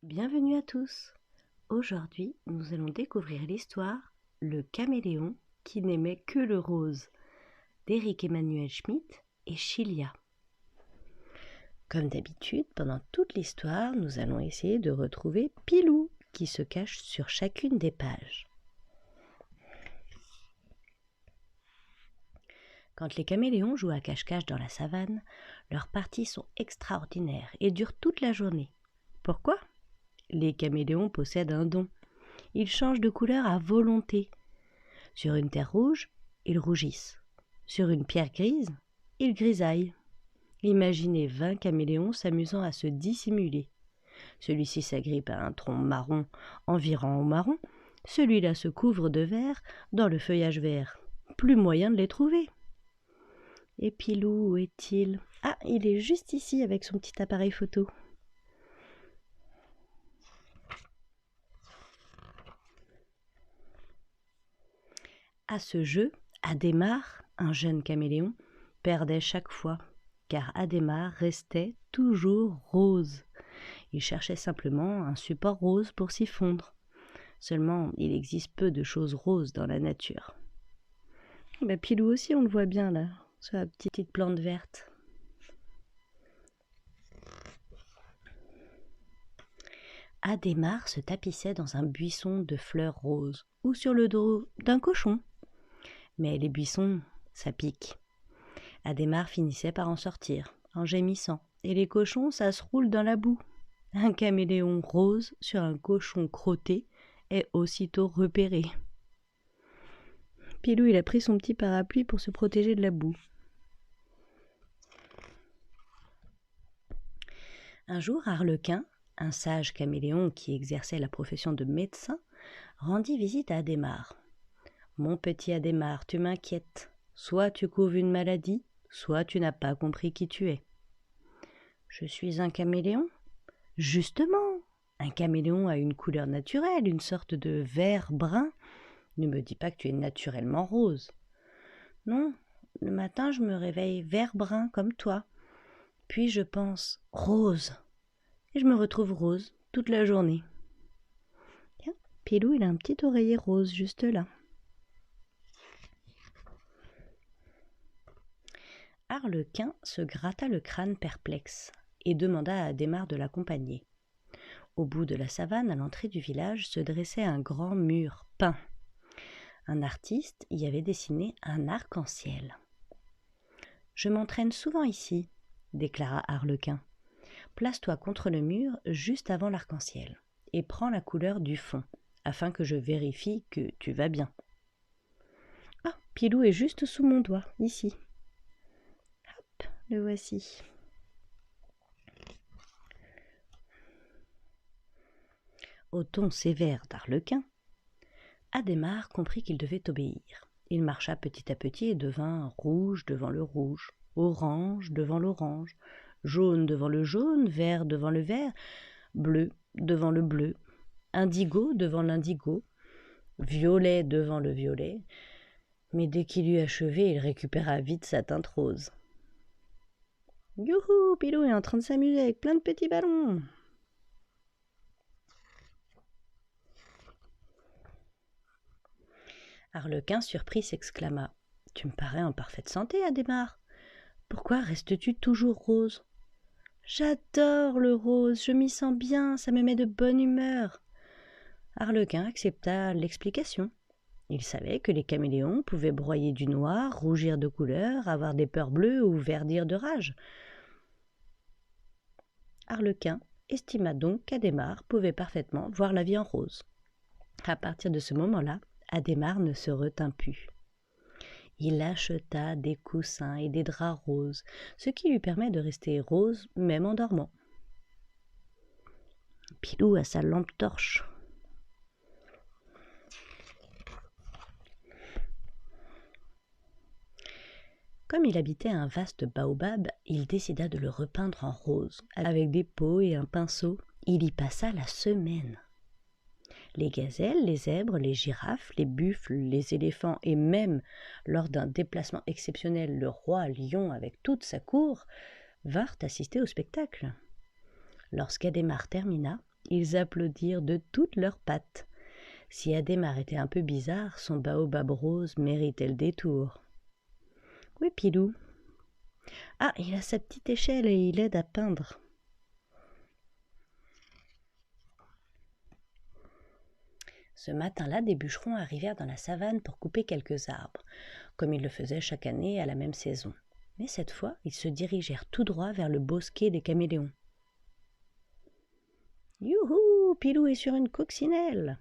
Bienvenue à tous. Aujourd'hui, nous allons découvrir l'histoire Le caméléon qui n'aimait que le rose d'Éric Emmanuel Schmitt et Chilia. Comme d'habitude, pendant toute l'histoire, nous allons essayer de retrouver Pilou qui se cache sur chacune des pages. Quand les caméléons jouent à cache-cache dans la savane, leurs parties sont extraordinaires et durent toute la journée. Pourquoi ? Les caméléons possèdent un don. Ils changent de couleur à volonté. Sur une terre rouge, ils rougissent. Sur une pierre grise, ils grisaillent. Imaginez 20 caméléons s'amusant à se dissimuler. Celui-ci s'agrippe à un tronc marron environnant au marron. Celui-là se couvre de vert dans le feuillage vert. Plus moyen de les trouver. Et Pilou, où est-il ? Ah, il est juste ici avec son petit appareil photo. À ce jeu, Adhémar, un jeune caméléon, perdait chaque fois, car Adhémar restait toujours rose. Il cherchait simplement un support rose pour s'y fondre. Seulement, il existe peu de choses roses dans la nature. Pilou aussi, on le voit bien là, sur la petite plante verte. Adhémar se tapissait dans un buisson de fleurs roses ou sur le dos d'un cochon. Mais les buissons, ça pique. Adhémar finissait par en sortir, en gémissant, et les cochons, ça se roule dans la boue. Un caméléon rose sur un cochon crotté est aussitôt repéré. Pilou, il a pris son petit parapluie pour se protéger de la boue. Un jour, Arlequin, un sage caméléon qui exerçait la profession de médecin, rendit visite à Adhémar. « Mon petit Adhémar, tu m'inquiètes. Soit tu couves une maladie, soit tu n'as pas compris qui tu es. »« Je suis un caméléon. »« Justement, un caméléon a une couleur naturelle, une sorte de vert-brun. Ne me dis pas que tu es naturellement rose. »« Non, le matin je me réveille vert-brun comme toi. Puis je pense rose. Et je me retrouve rose toute la journée. » Tiens, Pilou, il a un petit oreiller rose juste là. Arlequin se gratta le crâne perplexe et demanda à Adhémar de l'accompagner. Au bout de la savane, à l'entrée du village, se dressait un grand mur peint. Un artiste y avait dessiné un arc-en-ciel. « Je m'entraîne souvent ici, » déclara Arlequin. « Place-toi contre le mur juste avant l'arc-en-ciel et prends la couleur du fond, afin que je vérifie que tu vas bien. »« Ah, Pilou est juste sous mon doigt, ici. » Hop, le voici. Au ton sévère d'Arlequin, Adhémar comprit qu'il devait obéir. Il marcha petit à petit et devint rouge devant le rouge, orange devant l'orange, jaune devant le jaune, vert devant le vert, bleu devant le bleu, indigo devant l'indigo, violet devant le violet. Mais dès qu'il eut achevé, il récupéra vite sa teinte rose. « Youhou, Pilou est en train de s'amuser avec plein de petits ballons !» Arlequin, surpris, s'exclama. « Tu me parais en parfaite santé, Adhémar. Pourquoi restes-tu toujours rose ?»« J'adore le rose, je m'y sens bien, ça me met de bonne humeur. » Arlequin accepta l'explication. Il savait que les caméléons pouvaient broyer du noir, rougir de couleur, avoir des peurs bleues ou verdir de rage. Arlequin estima donc qu'Adhémar pouvait parfaitement voir la vie en rose. À partir de ce moment-là, Adhémar ne se retint plus. Il acheta des coussins et des draps roses, ce qui lui permet de rester rose même en dormant. Pilou a sa lampe torche. Comme il habitait un vaste baobab, il décida de le repeindre en rose. Avec des pots et un pinceau, il y passa la semaine. Les gazelles, les zèbres, les girafes, les buffles, les éléphants et même, lors d'un déplacement exceptionnel, le roi lion avec toute sa cour, vinrent assister au spectacle. Lorsqu'Adhémar termina, Ils applaudirent de toutes leurs pattes. Si Adhémar était un peu bizarre, son baobab rose méritait le détour. « Oui, Pilou. Ah, il a sa petite échelle et il aide à peindre. » Ce matin-là, des bûcherons arrivèrent dans la savane pour couper quelques arbres, comme ils le faisaient chaque année à la même saison. Mais cette fois, ils se dirigèrent tout droit vers le bosquet des caméléons. « Youhou, Pilou est sur une coccinelle !»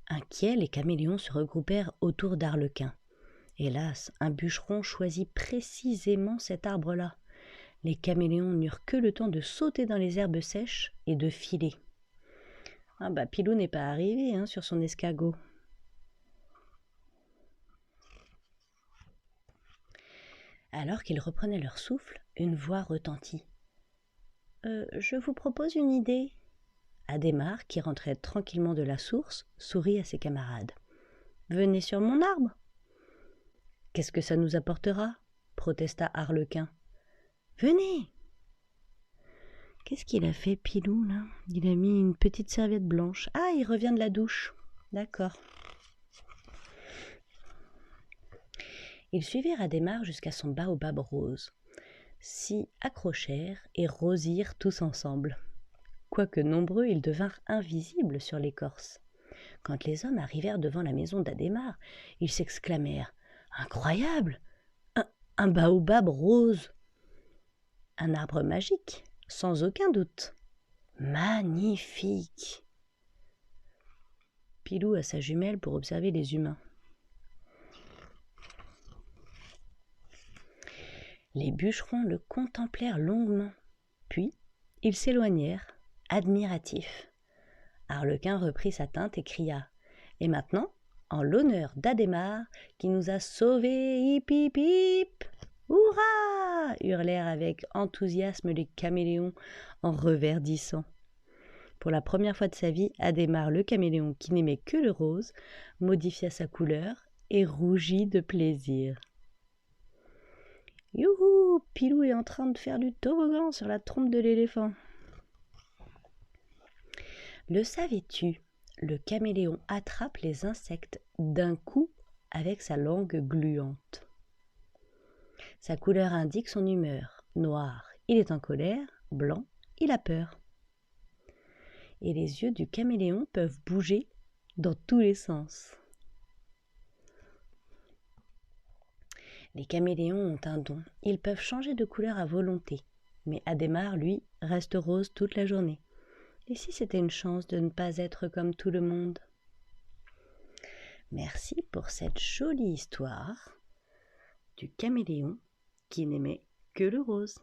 Inquiets, les caméléons se regroupèrent autour d'Arlequin. Hélas, un bûcheron choisit précisément cet arbre-là. Les caméléons n'eurent que le temps de sauter dans les herbes sèches et de filer. Ah bah, Pilou n'est pas arrivé sur son escargot. Alors qu'ils reprenaient leur souffle, une voix retentit. Je vous propose une idée. » Adhémar, qui rentrait tranquillement de la source, sourit à ses camarades. « Venez sur mon arbre. »« Qu'est-ce que ça nous apportera ?» protesta Arlequin. « Venez !» Qu'est-ce qu'il a fait, Pilou, là ? Il a mis une petite serviette blanche. Ah, il revient de la douche. D'accord. Ils suivirent Adhémar jusqu'à son baobab rose, s'y accrochèrent et rosirent tous ensemble. Quoique nombreux, ils devinrent invisibles sur l'écorce. Quand les hommes arrivèrent devant la maison d'Adhémar, ils s'exclamèrent « Incroyable ! Un baobab rose ! Un arbre magique, sans aucun doute. Magnifique !» Pilou à sa jumelle pour observer les humains. Les bûcherons le contemplèrent longuement, puis ils s'éloignèrent, admiratifs. Arlequin reprit sa teinte et cria « Et maintenant, en l'honneur d'Adhémar, qui nous a sauvés, hip hip hip !»« Hurrah !» hurlèrent avec enthousiasme les caméléons en reverdissant. Pour la première fois de sa vie, Adhémar le caméléon, qui n'aimait que le rose, modifia sa couleur et rougit de plaisir. « Youhou, Pilou est en train de faire du toboggan sur la trompe de l'éléphant. » Le savais-tu ? Le caméléon attrape les insectes d'un coup avec sa langue gluante. Sa couleur indique son humeur. Noir, il est en colère. Blanc, il a peur. Et les yeux du caméléon peuvent bouger dans tous les sens. Les caméléons ont un don. Ils peuvent changer de couleur à volonté. Mais Adhémar, lui, reste rose toute la journée. Et si c'était une chance de ne pas être comme tout le monde ? Merci pour cette jolie histoire du caméléon qui n'aimait que le rose.